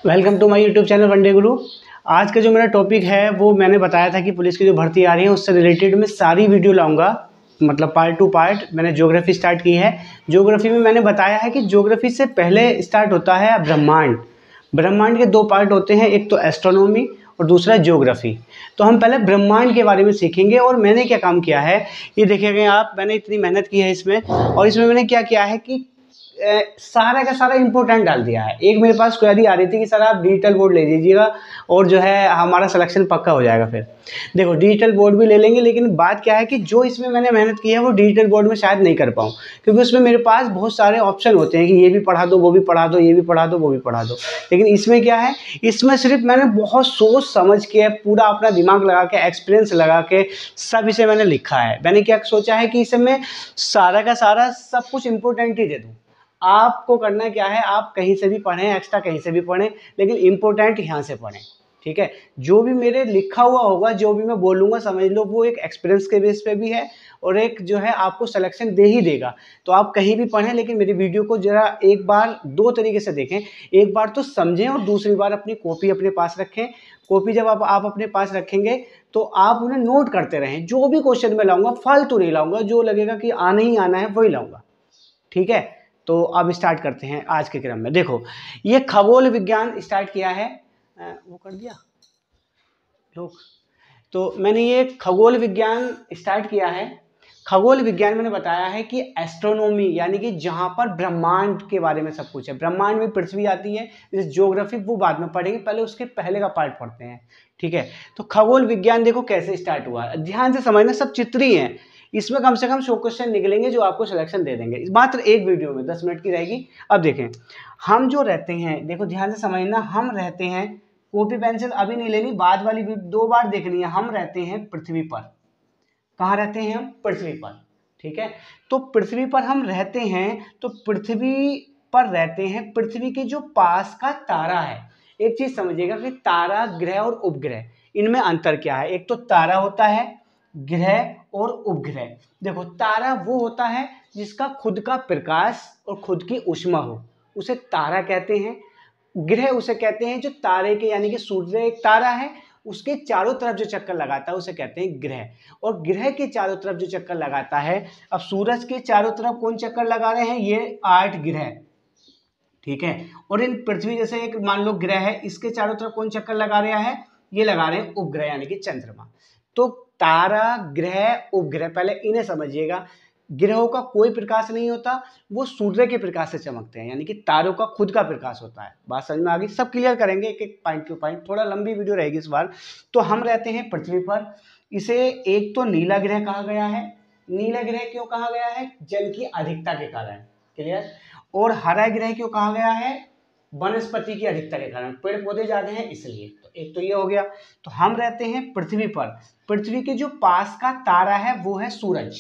Welcome to my YouTube channel one day Guru. आज का जो मेरा टॉपिक है वो मैंने बताया था कि पुलिस की जो भर्ती आ रही है उससे रिलेटेड मैं सारी वीडियो लाऊंगा, मतलब पार्ट टू पार्ट। मैंने ज्योग्राफी स्टार्ट की है। ज्योग्राफी में मैंने बताया है कि ज्योग्राफी से पहले स्टार्ट होता है ब्रह्मांड। ब्रह्मांड के दो पार्ट होते हैं, एक तो एस्ट्रोनॉमी और दूसरा ज्योग्राफी। तो हम पहले ब्रह्मांड के बारे में सीखेंगे। और मैंने क्या काम किया है ये देखिएगा आप, मैंने इतनी मेहनत की है इसमें। और इसमें मैंने क्या किया है कि सारा का सारा इंपॉर्टेंट डाल दिया है। एक मेरे पास क्वेरी आ रही थी कि सर आप डिजिटल बोर्ड ले लीजिएगा और जो है हमारा सिलेक्शन पक्का हो जाएगा। फिर देखो डिजिटल बोर्ड भी ले लेंगे, लेकिन बात क्या है कि जो इसमें मैंने मेहनत की है वो डिजिटल बोर्ड में शायद नहीं कर पाऊँ, क्योंकि उसमें मेरे पास बहुत सारे ऑप्शन होते हैं कि ये भी पढ़ा दो, वो भी पढ़ा दो, ये भी पढ़ा दो, वो भी पढ़ा दो। लेकिन इसमें क्या है, इसमें सिर्फ मैंने बहुत सोच समझ के पूरा अपना दिमाग लगा के एक्सपीरियंस लगा के सब इसे मैंने लिखा है। मैंने क्या सोचा है कि इसमें सारा का सारा सब कुछ इंपॉर्टेंट ही दे दूँ। आपको करना क्या है, आप कहीं से भी पढ़ें, एक्स्ट्रा कहीं से भी पढ़ें, लेकिन इंपॉर्टेंट यहाँ से पढ़ें। ठीक है, जो भी मेरे लिखा हुआ होगा, जो भी मैं बोलूँगा, समझ लो वो एक एक्सपीरियंस के बेस पे भी है और एक जो है आपको सिलेक्शन दे ही देगा। तो आप कहीं भी पढ़ें, लेकिन मेरी वीडियो को जरा एक बार दो तरीके से देखें। एक बार तो समझें और दूसरी बार अपनी कॉपी अपने पास रखें। कॉपी जब आप अपने पास रखेंगे तो आप उन्हें नोट करते रहें। जो भी क्वेश्चन मैं लाऊंगा फालतू नहीं लाऊंगा, जो लगेगा कि आना ही आना है वही लाऊंगा। ठीक है, तो अब स्टार्ट करते हैं आज के क्रम में। देखो ये खगोल विज्ञान स्टार्ट किया है, वो कर दिया लोग। तो मैंने ये खगोल विज्ञान स्टार्ट किया है। खगोल विज्ञान मैंने बताया है कि एस्ट्रोनॉमी यानी कि जहां पर ब्रह्मांड के बारे में सब कुछ है। ब्रह्मांड में पृथ्वी आती है, जैसे ज्योग्राफी वो बाद में पढ़ेंगे, पहले उसके पहले का पार्ट पढ़ते हैं। ठीक है, तो खगोल विज्ञान देखो कैसे स्टार्ट हुआ, ध्यान से समझना, सब चित्र ही हैं। इसमें कम से कम 100 क्वेश्चन निकलेंगे जो आपको सिलेक्शन दे देंगे, मात्र एक वीडियो में 10 मिनट की रहेगी। अब देखें हम जो रहते हैं, देखो ध्यान से समझना, हम रहते हैं, कॉपी पेंसिल अभी नहीं लेनी, बाद वाली भी 2 बार देखनी है। हम रहते हैं पृथ्वी पर। कहाँ रहते हैं हम? पृथ्वी पर। ठीक है, तो पृथ्वी पर हम रहते हैं, तो पृथ्वी पर रहते हैं। पृथ्वी के जो पास का तारा है, एक चीज समझिएगा कि तारा, ग्रह और उपग्रह, इनमें अंतर क्या है। एक तो तारा होता है, ग्रह और उपग्रह। देखो तारा वो होता है जिसका खुद का प्रकाश और खुद की ऊष्मा हो, उसे तारा कहते हैं। ग्रह उसे कहते हैं जो तारे के, यानी कि सूर्य एक तारा है, उसके चारों तरफ जो चक्कर लगाता है उसे कहते हैं ग्रह। और ग्रह के चारों तरफ जो चक्कर लगाता है, अब सूरज के चारों तरफ कौन चक्कर लगा रहे हैं? ये 8 ग्रह। ठीक है, और इन पृथ्वी जैसे एक मान लो ग्रह है, इसके चारों तरफ कौन चक्कर लगा रहा है? ये लगा रहे हैं उपग्रह यानी कि चंद्रमा। तो तारा, ग्रह, उपग्रह, पहले इन्हें समझिएगा। ग्रहों का कोई प्रकाश नहीं होता, वो सूर्य के प्रकाश से चमकते हैं, यानी कि तारों का खुद का प्रकाश होता है। बात समझ में आ गई? सब क्लियर करेंगे एक एक पॉइंट टू पॉइंट, थोड़ा लंबी वीडियो रहेगी इस बार। तो हम रहते हैं पृथ्वी पर। इसे एक तो नीला ग्रह कहा गया है। नीला ग्रह क्यों कहा गया है? जल की अधिकता के कारण। क्लियर? और हरा ग्रह क्यों कहा गया है? वनस्पति की अधिकता के कारण, पेड़ पौधे ज्यादा हैं इसलिए। तो एक तो ये हो गया। तो हम रहते हैं पृथ्वी पर। पृथ्वी के जो पास का तारा है वो है सूरज।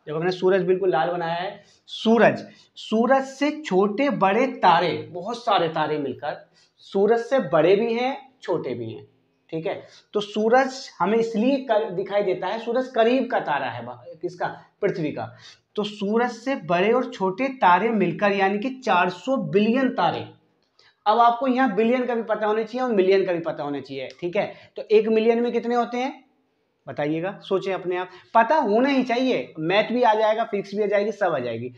देखो मैंने सूरज बिल्कुल लाल बनाया है। सूरज, सूरज से छोटे बड़े तारे, बहुत सारे तारे मिलकर, सूरज से बड़े भी हैं छोटे भी हैं। ठीक है, तो सूरज हमें इसलिए दिखाई देता है, सूरज करीब का तारा है किसका? पृथ्वी का। तो सूरज से बड़े और छोटे तारे मिलकर यानी कि 400 बिलियन तारे। अब आपको यहाँ बिलियन का भी पता होना चाहिए और मिलियन का भी पता होना चाहिए। ठीक है, तो 1 मिलियन में कितने होते हैं बताइएगा, सोचें अपने आप, पता होना ही चाहिए। मैथ भी आ जाएगा, फिजिक्स भी आ जाएगी, सब आ जाएगी।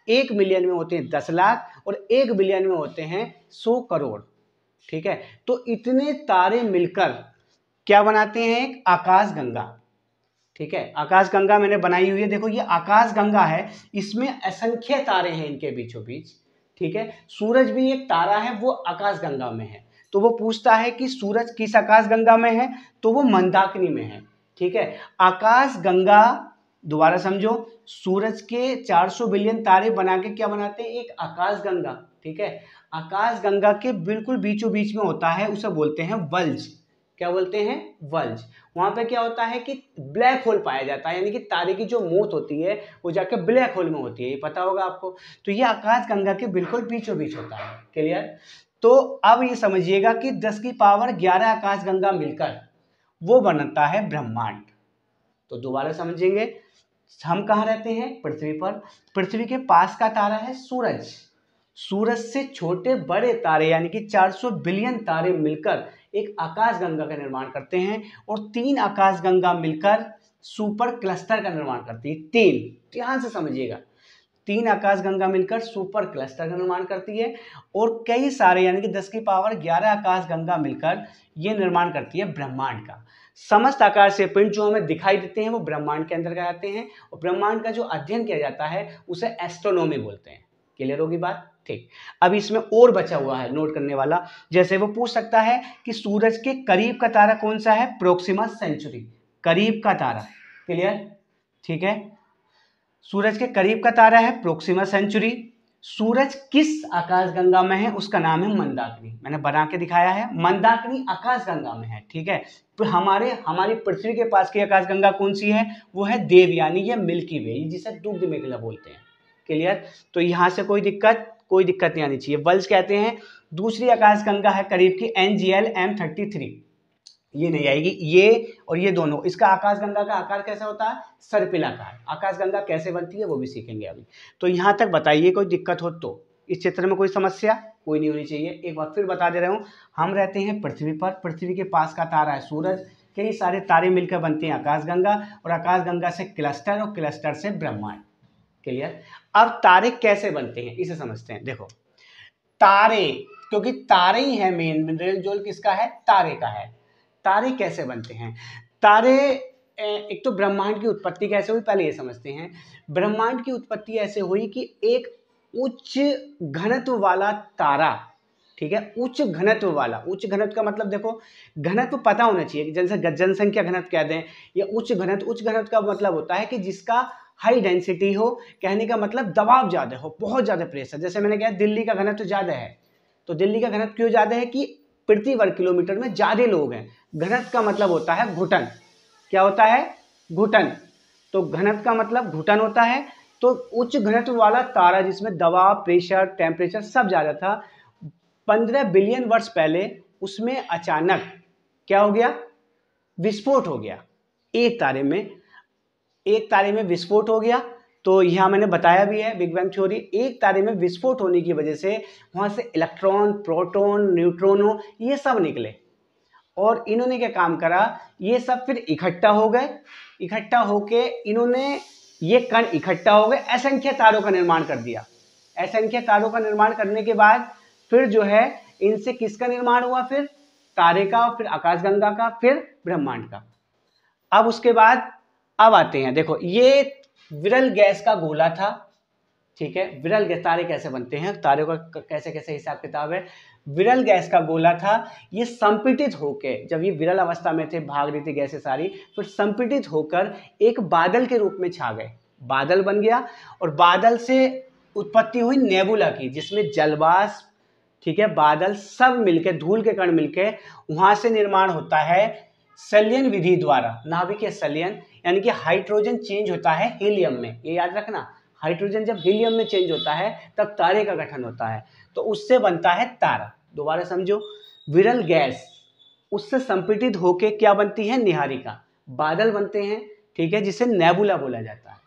1 मिलियन में होते हैं 10 लाख और 1 बिलियन में होते हैं 100 करोड़। ठीक है, तो इतने तारे मिलकर क्या बनाते हैं? एक आकाश गंगा। ठीक है, आकाश गंगा मैंने बनाई हुई है, देखो ये आकाश गंगा है, इसमें असंख्य तारे हैं इनके बीचों बीच। ठीक है, सूरज भी एक तारा है, वो आकाश गंगा में है। तो वो पूछता है कि सूरज किस आकाश गंगा में है, तो वो मंदाकिनी में है। ठीक है, आकाश गंगा, दोबारा समझो, सूरज के 400 बिलियन तारे बना के क्या बनाते हैं? एक आकाश गंगा। ठीक है, आकाश गंगा के बिल्कुल बीचों बीच में होता है, उसे बोलते हैं वल्ज। क्या बोलते हैं? वल्ज। वहां पे क्या होता है कि ब्लैक होल पाया जाता है, यानी कि तारे की जो मौत होती है वो जाके ब्लैक होल में होती है, ये पता होगा आपको। तो ये आकाश गंगा के बिल्कुल बीचों बीच होता है। क्लियर? तो अब ये समझिएगा कि 10 की पावर 11 आकाश गंगा मिलकर वो बनता है ब्रह्मांड। तो दोबारा समझेंगे, हम कहाँ रहते हैं? पृथ्वी पर। पृथ्वी के पास का तारा है सूरज। सूरज से छोटे बड़े तारे यानी कि 400 बिलियन तारे मिलकर एक आकाशगंगा का निर्माण करते हैं और 3 आकाशगंगा मिलकर सुपर क्लस्टर का निर्माण करती है। 3, ध्यान से समझिएगा, 3 आकाशगंगा मिलकर सुपर क्लस्टर का निर्माण करती है और कई सारे यानी कि 10 की पावर 11 आकाशगंगा मिलकर ये निर्माण करती है ब्रह्मांड का। समस्त आकाश से पिंड जो हमें दिखाई देते हैं वो ब्रह्मांड के अंदर आते हैं और ब्रह्मांड का जो अध्ययन किया जाता है उसे एस्ट्रोनॉमी बोलते हैं। क्लियर होगी बात? ठीक। अब इसमें और बचा हुआ है नोट करने वाला, जैसे वो पूछ सकता है कि सूरज के करीब का तारा कौन सा है? प्रोक्सिमा सेंचुरी, करीब का तारा। क्लियर? ठीक है, सूरज के करीब का तारा है प्रोक्सिमा सेंचुरी। सूरज किस आकाशगंगा में है? उसका नाम है मंदाकिनी। मैंने बना के दिखाया है, मंदाकिनी आकाशगंगा में है। ठीक है, तो हमारी पृथ्वी के पास की आकाशगंगा कौन सी है? वो है देवयानी, ये मिल्की वे, जिसे दुग्ध मेखला बोलते हैं। क्लियर? तो यहाँ से कोई दिक्कत नहीं आनी चाहिए। वल्स कहते हैं। दूसरी आकाशगंगा है करीब की NGL M33, ये नहीं आएगी। ये और ये दोनों, इसका आकाशगंगा का आकार कैसा होता है? सर्पिलाकार। आकाशगंगा कैसे बनती है वो भी सीखेंगे अभी। तो यहाँ तक बताइए, कोई दिक्कत हो तो। इस चित्र में कोई समस्या कोई नहीं होनी चाहिए। एक बार फिर बता दे रहा हूँ, हम रहते हैं पृथ्वी पर, पृथ्वी के पास का तारा है सूरज, कई सारे तारे मिलकर बनते हैं आकाशगंगा और आकाशगंगा से क्लस्टर और क्लस्टर से ब्रह्मांड। क्लियर? अब तारे कैसे बनते हैं इसे समझते हैं। देखो, तारे, क्योंकि तारे ही है मेन रोल किसका है? तारे का है। तारे कैसे बनते हैं? तारे, एक तो ब्रह्मांड की उत्पत्ति कैसे हुई पहले ये समझते हैं। ब्रह्मांड की उत्पत्ति ऐसे हुई कि एक उच्च घनत्व वाला तारा, ठीक है, उच्च घनत्व वाला, उच्च घनत्व का मतलब देखो, घनत्व पता होना चाहिए, जैसे जनसंख्या घनत्व कहते हैं या उच्च घनत्व का मतलब होता है कि जिसका हाई डेंसिटी हो, कहने का मतलब दबाव ज़्यादा हो, बहुत ज़्यादा प्रेशर। जैसे मैंने कहा दिल्ली का घनत्व ज़्यादा है, तो दिल्ली का घनत्व क्यों ज़्यादा है? कि प्रति वर्ग किलोमीटर में ज़्यादा लोग हैं। घनत्व का मतलब होता है घुटन। क्या होता है? घुटन। तो घनत्व का मतलब घुटन होता है। तो उच्च घनत्व वाला तारा जिसमें दबाव, प्रेशर, टेम्परेचर सब ज़्यादा था, 15 बिलियन वर्ष पहले उसमें अचानक क्या हो गया? विस्फोट हो गया। एक तारे में विस्फोट हो गया। तो यहाँ मैंने बताया भी है बिग बैंग थ्योरी। एक तारे में विस्फोट होने की वजह से वहाँ से इलेक्ट्रॉन, प्रोटॉन, न्यूट्रॉनों ये सब निकले और इन्होंने क्या काम करा? ये सब फिर इकट्ठा हो गए। इकट्ठा होके इन्होंने, ये कण इकट्ठा हो गए, असंख्य तारों का निर्माण कर दिया। असंख्य तारों का निर्माण करने के बाद फिर जो है इनसे किसका निर्माण हुआ? फिर तारे का, फिर आकाशगंगा का, फिर ब्रह्मांड का। अब उसके बाद अब आते हैं, देखो ये विरल गैस का गोला था। ठीक है, विरल गैस, तारे कैसे बनते हैं, तारे का कैसे कैसे हिसाब किताब है। विरल गैस का गोला था, ये संपीड़ित होके, जब ये विरल अवस्था में थे, भाग रही थी गैसें सारी, फिर संपीड़ित होकर एक बादल के रूप में छा गए। बादल बन गया और बादल से उत्पत्ति हुई नेबुला की, जिसमें जलवाष्प, ठीक है, बादल सब मिलके, धूल के कण मिलके वहां से निर्माण होता है संलयन विधि द्वारा, नाभिकीय संलयन, यानी कि हाइड्रोजन चेंज होता है हीलियम में। ये याद रखना, हाइड्रोजन जब हीलियम में चेंज होता है तब तारे का गठन होता है, तो उससे बनता है तारा। दोबारा समझो, विरल गैस उससे संपीड़ित होके क्या बनती है? निहारिका, बादल बनते हैं, ठीक है, जिसे नेबुला बोला जाता है।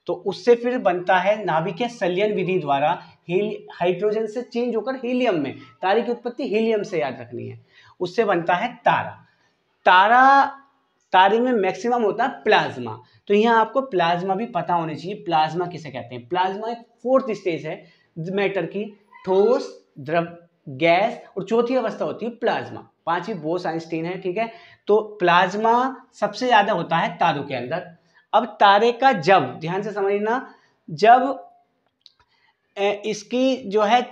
तो उससे फिर बनता है नाभिकीय संलयन विधि द्वारा हाइड्रोजन से चेंज होकर हीलियम में, तारे की उत्पत्ति हीलियम से याद रखनी है, उससे बनता है तारा। तारे में मैक्सिमम होता है प्लाज्मा। तो यहाँ आपको प्लाज्मा भी पता होनी चाहिए। प्लाज्मा किसे कहते हैं? प्लाज्मा एक 4th स्टेज है मैटर की, ठोस, द्रव, गैस और चौथी अवस्था होती है प्लाज्मा। 5वीं बोस आइंस्टीन है, ठीक है। तो प्लाज्मा सबसे ज्यादा होता है तारों के अंदर। अब तारे का, जब ध्यान से समझना, जब इसकी जो है,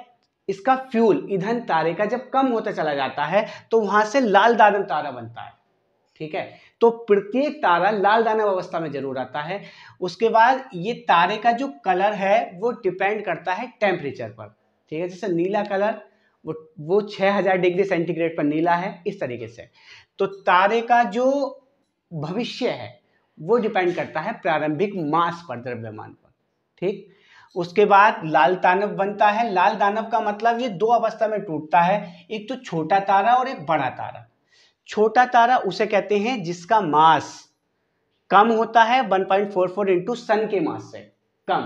इसका फ्यूल, ईंधन तारे का जब कम होता चला जाता है तो वहां से लाल दानव तारा बनता है। ठीक है, तो प्रत्येक तारा लाल दानव अवस्था में जरूर आता है। उसके बाद ये तारे का जो कलर है वो डिपेंड करता है टेम्परेचर पर। ठीक है, जैसे नीला कलर वो 6000 डिग्री सेंटीग्रेड पर नीला है, इस तरीके से। तो तारे का जो भविष्य है वो डिपेंड करता है प्रारंभिक मास पर, द्रव्यमान पर। ठीक, उसके बाद लाल दानव बनता है। लाल दानव का मतलब ये 2 अवस्था में टूटता है, एक तो छोटा तारा और एक बड़ा तारा। छोटा तारा उसे कहते हैं जिसका मास कम होता है 1.44 इंटू सन के मास से कम।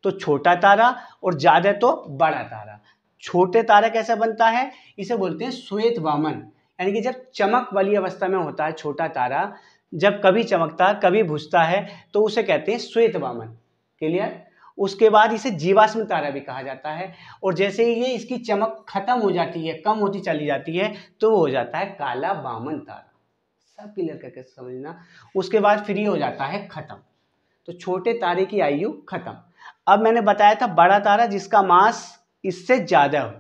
तो छोटा तारा, और ज्यादा तो बड़ा तारा। छोटे तारा कैसा बनता है, इसे बोलते हैं श्वेत वामन, यानी कि जब चमक वाली अवस्था में होता है छोटा तारा, जब कभी चमकता कभी बुझता है तो उसे कहते हैं श्वेत वामन। क्लियर। उसके बाद इसे जीवाश्म तारा भी कहा जाता है, और जैसे ही ये इसकी चमक खत्म हो जाती है, कम होती चली जाती है, तो वो हो जाता है काला वामन तारा। सब क्लियर करके समझना। उसके बाद फिर ये हो जाता है खत्म। तो छोटे तारे की आयु खत्म। अब मैंने बताया था बड़ा तारा जिसका मास इससे ज्यादा हो,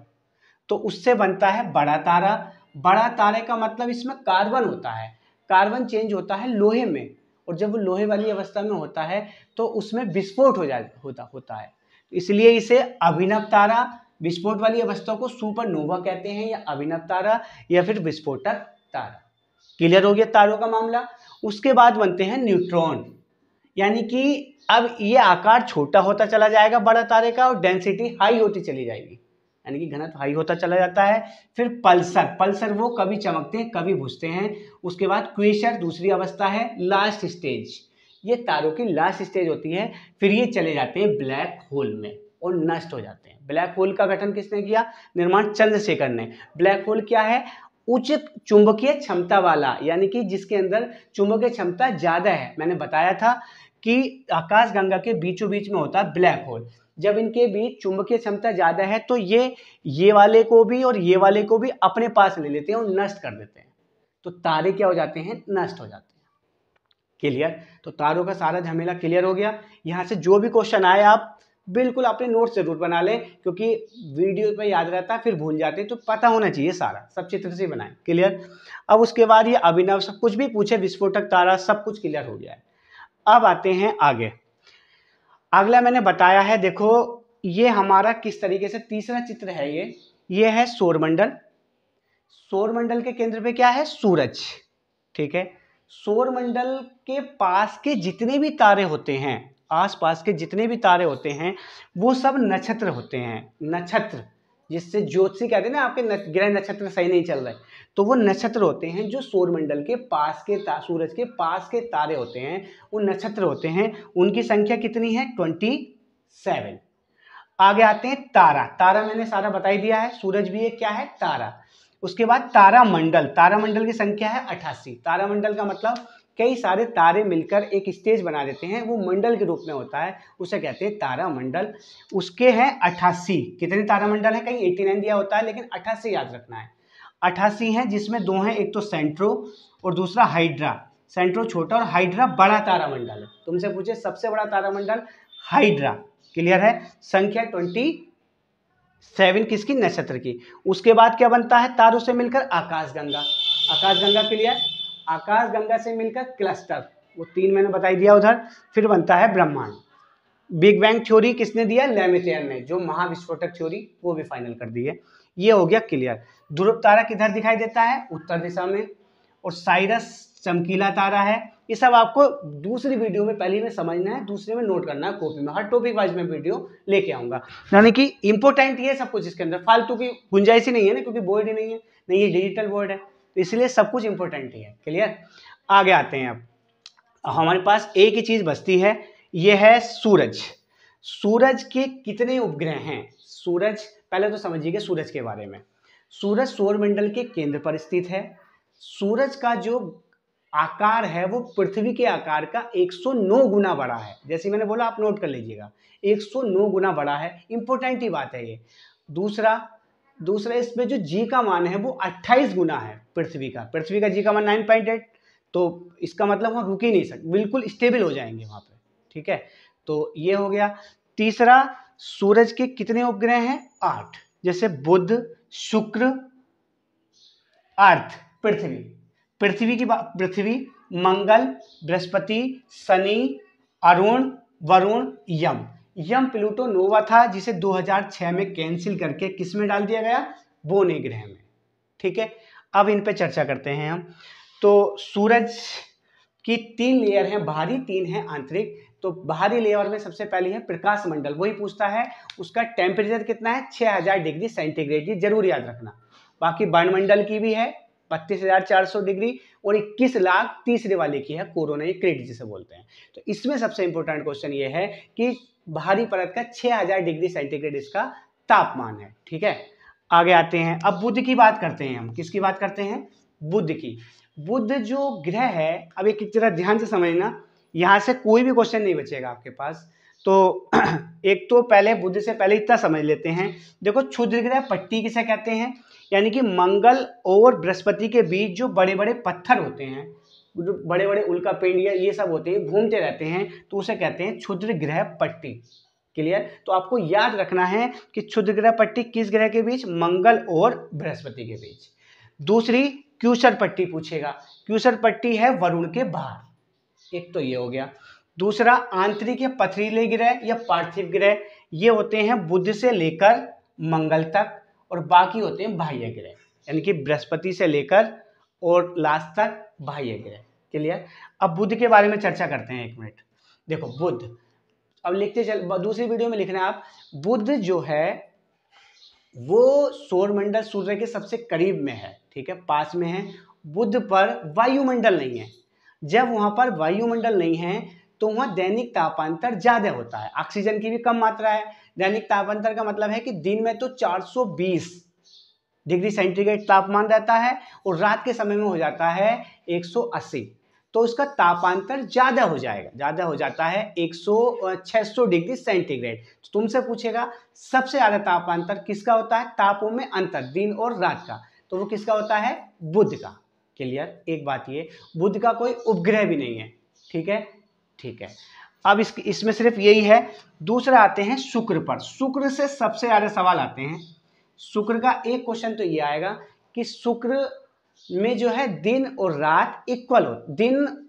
तो उससे बनता है बड़ा तारा। बड़ा तारे का मतलब इसमें कार्बन होता है, कार्बन चेंज होता है लोहे में, और जब वो लोहे वाली अवस्था में होता है तो उसमें विस्फोट होता है, इसलिए इसे अभिनव तारा, विस्फोट वाली अवस्था को सुपरनोवा कहते हैं, या अभिनव तारा या फिर विस्फोटक तारा। क्लियर हो गया तारों का मामला। उसके बाद बनते हैं न्यूट्रॉन, यानी कि अब ये आकार छोटा होता चला जाएगा बड़ा तारे का, और डेंसिटी हाई होती चली जाएगी, यानी कि घनत्व हाई होता चला जाता है। फिर पल्सर, पल्सर वो कभी चमकते हैं कभी बुझते हैं। उसके बाद क्वेसर दूसरी अवस्था है, लास्ट स्टेज, ये तारों की लास्ट स्टेज होती है। फिर ये चले जाते हैं ब्लैक होल में और नष्ट हो जाते हैं। ब्लैक होल का गठन किसने किया, निर्माण चंद्रशेखर ने। ब्लैक होल क्या है, उच्च चुंबकीय क्षमता वाला, यानी कि जिसके अंदर चुंबकीय क्षमता ज्यादा है। मैंने बताया था कि आकाशगंगा के बीचों बीच में होता है ब्लैक होल, जब इनके बीच चुंबकीय क्षमता ज्यादा है तो ये वाले को भी और ये वाले को भी अपने पास ले लेते हैं और नष्ट कर देते हैं, तो तारे क्या हो जाते हैं, नष्ट हो जाते हैं। क्लियर। तो तारों का सारा झमेला क्लियर हो गया। यहाँ से जो भी क्वेश्चन आए आप बिल्कुल अपने नोट जरूर बना लें, क्योंकि वीडियो पे याद रहता है फिर भूल जाते हैं, तो पता होना चाहिए सारा, सब चित्र से बनाएं। क्लियर। अब उसके बाद ये अभिनव सब कुछ भी पूछे, विस्फोटक तारा, सब कुछ क्लियर हो गया है। अब आते हैं आगे। अगला मैंने बताया है, देखो ये हमारा किस तरीके से तीसरा चित्र है, ये है सौरमंडल। सौरमंडल के केंद्र पे क्या है, सूरज। ठीक है। सौरमंडल के पास के जितने भी तारे होते हैं, आसपास के जितने भी तारे होते हैं, वो सब नक्षत्र होते हैं। नक्षत्र जिससे ज्योतिषी कहते हैं ना, आपके ग्रह नक्षत्र सही नहीं चल रहे, तो वो नक्षत्र होते हैं जो सौरमंडल के पास के सूरज के पास के तारे होते हैं, वो नक्षत्र होते हैं। उनकी संख्या कितनी है, 27। आगे आते हैं तारा। तारा मैंने सारा बता ही दिया है, सूरज भी एक क्या है, तारा। उसके बाद तारामंडल, तारामंडल की संख्या है 88। तारामंडल का मतलब कई सारे तारे मिलकर एक स्टेज बना देते हैं, वो मंडल के रूप में होता है, उसे कहते हैं तारामंडल। उसके हैं 88। कितने तारामंडल है, कहीं 89 दिया होता है, लेकिन 88 याद रखना है। 88 हैं, जिसमें दो हैं, एक तो सेंट्रो और दूसरा हाइड्रा। सेंट्रो छोटा और हाइड्रा बड़ा तारामंडल है। तुमसे पूछे सबसे बड़ा तारामंडल हाइड्रा। क्लियर है। संख्या 27 किसकी, नक्षत्र की। उसके बाद क्या बनता है, तारों से मिलकर आकाशगंगा। आकाशगंगा क्लियर। आकाशगंगा से मिलकर क्लस्टर, वो 3 मैंने बता दिया उधर। फिर बनता है ब्रह्मांड। बिग बैंग थ्योरी किसने दिया, लेमेटियर ने, जो महाविस्फोटक थ्योरी, वो भी फाइनल कर दी है। ये हो गया क्लियर। ध्रुव तारा किधर दिखाई देता है, उत्तर दिशा में। और साइरस चमकीला तारा है। ये सब आपको दूसरी वीडियो में पहले में समझना है, दूसरे में नोट करना है कॉपी में। हर टॉपिक वाइज में वीडियो लेके आऊंगा, यानी कि इंपॉर्टेंट ये सब कुछ, इसके अंदर फालतू की गुंजाइश ही नहीं है ना, क्योंकि बोर्ड ही नहीं है, नहीं ये डिजिटल बोर्ड है, तो इसलिए सब कुछ इंपॉर्टेंट ही है। क्लियर। आगे आते हैं। अब हमारे पास एक ही चीज बचती है, ये है सूरज। सूरज के कितने उपग्रह हैं, सूरज पहले तो समझिए सूरज के बारे में। सूरज सौरमंडल के केंद्र पर स्थित है। सूरज का जो आकार है वो पृथ्वी के आकार का 109 गुना बड़ा है। जैसे मैंने बोला, आप नोट कर लीजिएगा, 109 गुना बड़ा है। इंपॉर्टेंट ही बात है ये। दूसरा इसमें जो जी का मान है वो 28 गुना है पृथ्वी का जी का मान 9.8, तो इसका मतलब वहाँ रुक ही नहीं सकते, बिल्कुल स्टेबल हो जाएंगे वहाँ पे। ठीक है। तो ये हो गया। तीसरा, सूरज के कितने उपग्रह हैं, 8। जैसे बुध, शुक्र, अर्थ, पृथ्वी, मंगल, बृहस्पति, शनि, अरुण, वरुण, यम प्लूटो नोवा था, जिसे 2006 में कैंसिल करके किस में डाल दिया गया, बोने ग्रह में। ठीक है। अब इन पे चर्चा करते हैं हम। तो सूरज की 3 लेयर हैं, बाहरी, 3 हैं आंतरिक। तो बाहरी लेयर में सबसे पहली है प्रकाश मंडल, वही पूछता है उसका टेम्परेचर कितना है, 6000 डिग्री सेंटीग्रेड, ये जरूर याद रखना। बाकी वायुमंडल की भी है 32,400 डिग्री, और 21 लाख तीसरे वाले की है कोरोना, ये क्रेडिट जिसे बोलते हैं। तो इसमें सबसे इंपॉर्टेंट क्वेश्चन ये है कि बाहरी परत का 6000 डिग्री सेंटीग्रेड इसका तापमान है। ठीक है, आगे आते हैं। अब बुध की बात करते हैं हम। किसकी बात करते हैं? बुध की। बुध जो ग्रह है, अब एक जरा ध्यान से समझना, यहाँ से कोई भी क्वेश्चन नहीं बचेगा आपके पास। तो एक तो पहले बुध से पहले इतना समझ लेते हैं। देखो, क्षुद्र ग्रह पट्टी किसे कहते हैं? यानी कि मंगल और बृहस्पति के बीच जो बड़े बड़े पत्थर होते हैं, जो बड़े बड़े उल्का पिंड या ये सब होते हैं, घूमते रहते हैं, तो उसे कहते हैं क्षुद्र ग्रह पट्टी। क्लियर? तो आपको याद रखना है कि क्षुद्र ग्रह पट्टी किस ग्रह के बीच? मंगल और बृहस्पति के बीच। दूसरी क्यूसर पट्टी पूछेगा। क्यूसर पट्टी है वरुण के बाहर। एक तो ये हो गया। दूसरा आंतरिक या पथरीले ग्रह या पार्थिव ग्रह, ये होते हैं बुध से लेकर मंगल तक, और बाकी होते हैं बाह्य ग्रह, यानी कि बृहस्पति से लेकर और लास्ट तक बाह्य ग्रह। क्लियर? अब बुध के बारे में चर्चा करते हैं, एक मिनट। देखो बुध, अब लिखते चल, दूसरी वीडियो में लिखना आप, बुध जो है वो सौरमंडल सूर्य के सबसे करीब में है। ठीक है, पास में है। बुध पर वायुमंडल नहीं है। जब वहां पर वायुमंडल नहीं है तो वहां दैनिक तापांतर ज्यादा होता है, ऑक्सीजन की भी कम मात्रा है। दैनिक तापांतर का मतलब है कि दिन में तो 420 डिग्री सेंटीग्रेड तापमान रहता है और रात के समय में हो जाता है 180, तो उसका तापांतर ज्यादा हो जाएगा, ज्यादा हो जाता है 600 डिग्री सेंटीग्रेड। तो तुमसे पूछेगा सबसे ज्यादा तापांतर किसका होता है? तापों में अंतर दिन और रात का, तो वो किसका होता है? बुध का। क्लियर? एक बात ये, बुध का कोई उपग्रह भी नहीं है। ठीक है, ठीक है। अब इसमें सिर्फ यही है। दूसरा आते हैं शुक्र पर। शुक्र से सबसे ज्यादा सवाल आते हैं। शुक्र का एक क्वेश्चन तो ये आएगा कि शुक्र में जो है दिन और रात इक्वल हो,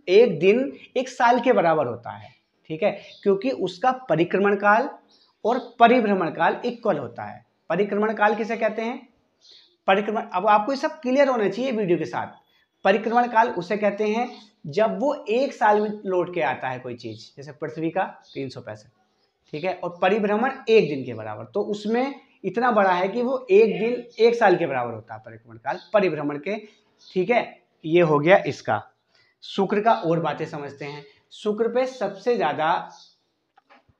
एक दिन एक साल के बराबर होता है। ठीक है, क्योंकि उसका परिक्रमण काल और परिभ्रमण काल इक्वल होता है। परिक्रमण काल किसे कहते हैं? परिक्रमण, अब आपको ये सब क्लियर होना चाहिए वीडियो के साथ। परिक्रमण काल उसे कहते हैं जब वो एक साल में लौट के आता है कोई चीज, जैसे पृथ्वी का 365। ठीक है, और परिभ्रमण एक दिन के बराबर, तो उसमें इतना बड़ा है कि वो एक दिन एक साल के बराबर होता है परिक्रमण काल परिभ्रमण के। ठीक है, ये हो गया इसका। शुक्र का और बातें समझते हैं। शुक्र पे सबसे ज्यादा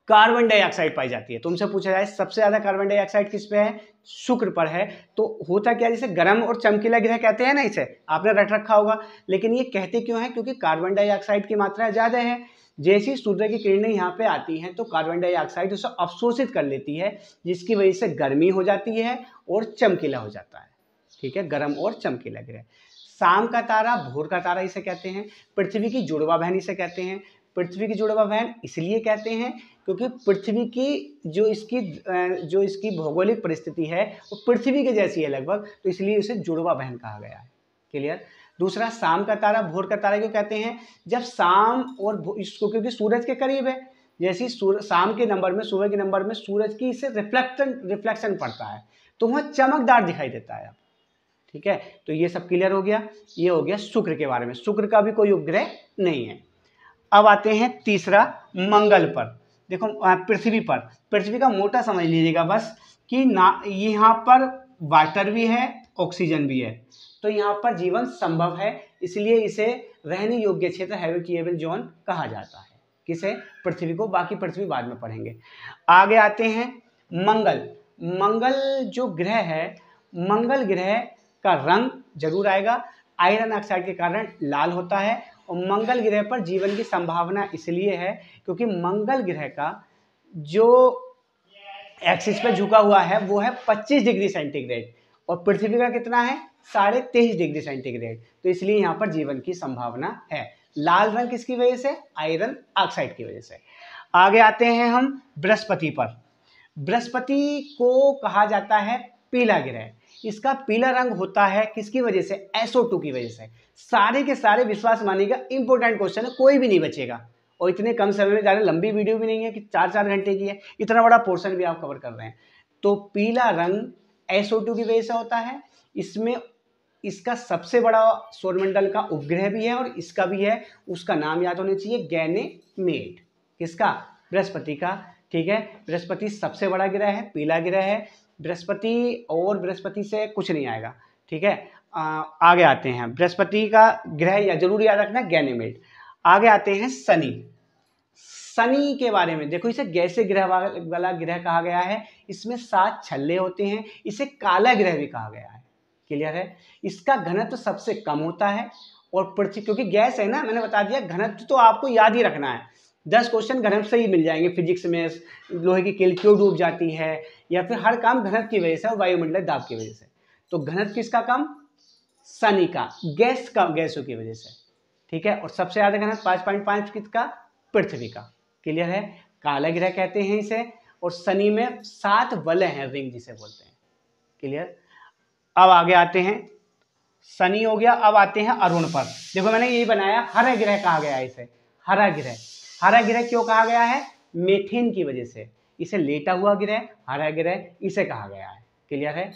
कार्बन डाइऑक्साइड पाई जाती है। तुमसे पूछा जाए सबसे ज्यादा कार्बन डाइऑक्साइड किस पे है? शुक्र पर है। तो होता क्या, जैसे गर्म और चमकीला ग्रह कहते हैं ना, इसे आपने रट रखा होगा, लेकिन ये कहते क्यों है? क्योंकि कार्बन डाइऑक्साइड की मात्रा ज्यादा है। जैसी सूर्य की किरणें यहाँ पे आती हैं तो कार्बन डाइऑक्साइड उसे अवशोषित कर लेती है, जिसकी वजह से गर्मी हो जाती है और चमकीला हो जाता है। ठीक है, गर्म और चमकीला ग्रह। शाम का तारा, भोर का तारा इसे कहते हैं। पृथ्वी की जुड़वा बहन इसे कहते हैं। पृथ्वी की जुड़वा बहन इसलिए कहते हैं क्योंकि पृथ्वी की जो इसकी भौगोलिक परिस्थिति है वो पृथ्वी के जैसी है लगभग, तो इसलिए इसे जुड़वा बहन कहा गया है। क्लियर? दूसरा, शाम का तारा, भोर का तारा क्यों कहते हैं? जब शाम और इसको, क्योंकि सूरज के करीब है, जैसी शाम के नंबर में, सुबह के नंबर में सूरज की इससे रिफ्लेक्शन पड़ता है तो वह चमकदार दिखाई देता है। ठीक है, तो ये सब क्लियर हो गया। ये हो गया शुक्र के बारे में। शुक्र का भी कोई उपग्रह नहीं है। अब आते हैं तीसरा, मंगल पर। देखो पृथ्वी पर, पृथ्वी का मोटा समझ लीजिएगा बस कि ना, यहाँ पर वाटर भी है, ऑक्सीजन भी है, तो यहाँ पर जीवन संभव है, इसलिए इसे रहने योग्य क्षेत्र, हैबिटेबल जोन कहा जाता है। किसे? पृथ्वी को। बाकी पृथ्वी बाद में पढ़ेंगे। आगे आते हैं मंगल। मंगल जो ग्रह है, मंगल ग्रह का रंग जरूर आएगा, आयरन ऑक्साइड के कारण लाल होता है। और मंगल ग्रह पर जीवन की संभावना इसलिए है क्योंकि मंगल ग्रह का जो एक्सिस पे झुका हुआ है वो है 25 डिग्री सेंटीग्रेड और पृथ्वी का कितना है? 23.5 डिग्री सेंटीग्रेड, तो इसलिए यहाँ पर जीवन की संभावना है। लाल रंग किसकी वजह से? आयरन ऑक्साइड की वजह से। आगे आते हैं हम बृहस्पति पर। बृहस्पति को कहा जाता है पीला ग्रह। इसका पीला रंग होता है किसकी वजह से? SO2 की वजह से। सारे के सारे विश्वास मानिएगा इंपॉर्टेंट क्वेश्चन है, कोई भी नहीं बचेगा, और इतने कम समय में, ज़्यादा लंबी वीडियो भी नहीं है कि 4-4 घंटे की है, इतना बड़ा पोर्शन भी आप कवर कर रहे हैं। तो पीला रंग SO2 की वजह से होता है। इसमें इसका सबसे बड़ा सौरमंडल का उपग्रह भी है और इसका भी है, उसका नाम याद होना चाहिए, गैनेमेड। किसका? बृहस्पति का। ठीक है, बृहस्पति सबसे बड़ा ग्रह है, पीला ग्रह है। बृहस्पति और बृहस्पति से कुछ नहीं आएगा। ठीक है, आगे आते हैं। बृहस्पति का ग्रह या जरूर याद रखना, गैनेमेड। आगे आते हैं शनि। शनि के बारे में देखो, इसे गैसीय ग्रह वाला ग्रह कहा गया है, इसमें 7 छल्ले होते हैं, इसे काला ग्रह भी कहा गया है। क्लियर है? इसका घनत्व सबसे कम होता है और पृथ्वी, क्योंकि गैस है ना, मैंने बता दिया घनत्व तो आपको याद ही रखना है। 10 क्वेश्चन घनत्व से ही मिल जाएंगे फिजिक्स में, लोहे की कील क्यों डूब जाती है, या फिर हर काम घनत्व की वजह से और वायुमंडलीय दाब की वजह से। तो घनत्व किसका कम? शनि का, गैस का, गैसों की वजह से। ठीक है, और सबसे ज्यादा घनत्व 5.5 किसका? पृथ्वी का। क्लियर है? काला ग्रह कहते हैं इसे, और शनि में 7 वलय हैं, रिंग जिसे बोलते हैं। क्लियर? अब आगे आते हैं, शनि हो गया, अब आते हैं अरुण पर। देखो मैंने यही बनाया, हरा ग्रह कहा गया है इसे, हरा ग्रह। हरा ग्रह क्यों कहा गया है? मीथेन की वजह से। इसे लेटा हुआ ग्रह, हरा ग्रह इसे कहा गया है। क्लियर है?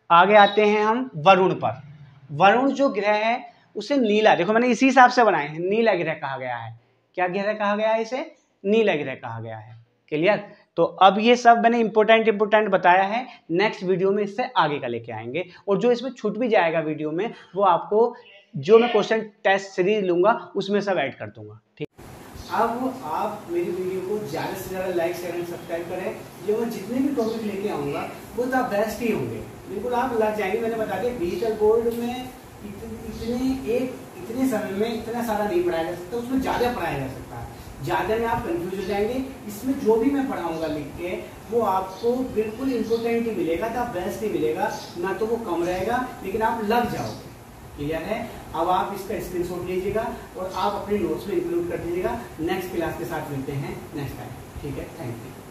आगे आते हैं हम वरुण पर। वरुण जो ग्रह है उसे नीला, देखो मैंने इसी हिसाब से बनाए हैं, नीला ग्रह कहा गया है। क्या ग्रह कहा गया है इसे? नीला ग्रह कहा गया है। क्लियर? तो अब ये सब मैंने इंपोर्टेंट बताया है, नेक्स्ट वीडियो में इससे आगे का लेके आएंगे। और जो इसमें छूट भी जाएगा वीडियो में, वो आपको जो मैं क्वेश्चन टेस्ट सीरीज लूंगा उसमें सब ऐड कर दूंगा। ठीक, अब आप मेरी वीडियो को ज़्यादा से ज़्यादा लाइक शेयर एंड सब्सक्राइब करें। जो मैं जितने भी टॉपिक लेके आऊँगा वो तो आप बेस्ट ही होंगे, बिल्कुल आप लग जाएंगे। मैंने बता दिया डिजिटल बोर्ड में इतने समय में इतना सारा नहीं पढ़ाया जा सकता, उसमें ज़्यादा पढ़ाया जा सकता है। ज़्यादा में आप कंफ्यूज हो जाएंगे। इसमें जो भी मैं पढ़ाऊंगा लिख के, वो आपको बिल्कुल इम्पोर्टेंट ही मिलेगा, तो आप बेस्ट ही मिलेगा, ना तो वो कम रहेगा, लेकिन आप लग जाओगे। क्लियर है? अब आप इसका स्क्रीनशॉट लीजिएगा और आप अपने नोट्स में इंक्लूड कर दीजिएगा। नेक्स्ट क्लास के साथ मिलते हैं नेक्स्ट टाइम। ठीक है, थैंक यू।